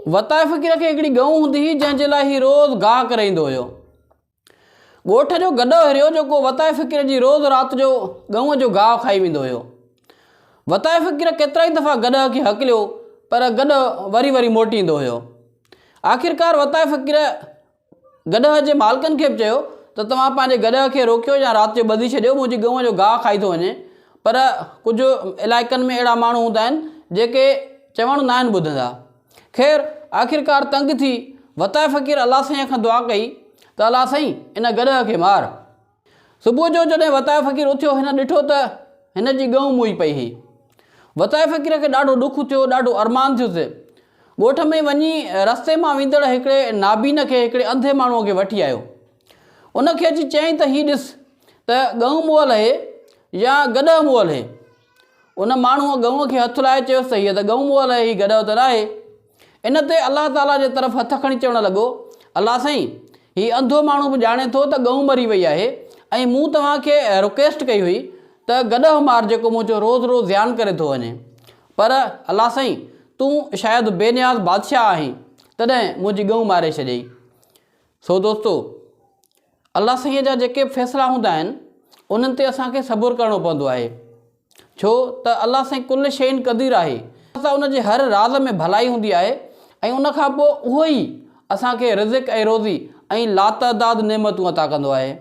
वताए फ़क़ीर खे हिकिड़ी गऊं हूंदी हुई जंहिंजे लाइ हीउ रोज़ु गाह करे ईंदो हुयो। ॻोठ जो गॾो हिरियो जेको वताए फ़क़ीर जी रोज़ु राति जो गऊं जो गाह खाई वेंदो हुयो। वताए फ़क़ीर केतिरा ई दफ़ा गॾ खे हकलियो पर गॾ वरी वरी मोटी ईंदो हुयो। आख़िरकार वताए फ़क़ीर गॾ जे मालिकनि खे बि चयो त तव्हां पंहिंजे गॾ खे रोकियो या राति जो ॿधी छॾियो, मुंहिंजी गऊं जो गाह खाई थो वञे। पर कुझु इलाइक़नि में अहिड़ा माण्हू हूंदा आहिनि जेके चवण न आहिनि ॿुधंदा। ख़ैर आख़िरकार तंग थी वताए फ़क़ीर अलाह साईं खां दुआ कई त अलाह साईं इन गॾ खे मार। सुबुह जो जॾहिं वताए फ़क़ीर उथियो, हिन ॾिठो त हिन जी गऊं मुई पई हुई। वताए फ़क़ीर खे ॾाढो ॾुख थियो, ॾाढो अरमान थियुसि। ॻोठ में वञी रस्ते मां वेंदड़ हिकिड़े नाबीन खे, हिकिड़े अंधे माण्हूअ खे वठी आयो। उनखे अची चयईं त हीउ ॾिस त गऊं मुअल आहे या गॾ मुअल आहे। उन माण्हूअ गऊं खे हथु लाए चयोसि त हीअ त गऊं मुअल आहे, हीअ गॾ त न आहे। इन ते अलाह ताला जे तरफ़ हथ खणी चवणु लॻो, अलाह साईं हीउ अंधो माण्हू बि ॼाणे थो त गऊं मरी वई आहे ऐं मूं तव्हांखे रिक्वेस्ट कई हुई त गॾ मार जेको मुंहिंजो रोज़ु रोज़ु ध्यानु करे थो वञे। पर अलाह साईं तूं शायदि बेनियाज़ बादशाह आहीं, तॾहिं मुंहिंजी गऊं मारे छॾियई। सो दोस्तो, अलाह साईं जा जेके फ़ैसिला हूंदा आहिनि उन्हनि ते असांखे सबुरु करिणो पवंदो आहे, छो त अलाह साईं कुल शयुनि क़दीर आहे। असां उनजे हर राज़ में भलाई हूंदी आहे ऐं उनखां पोइ उहो ई असांखे रिज़िक़ ऐं रोज़ी ऐं लातअदाद नेमतूं अता कंदो आहे।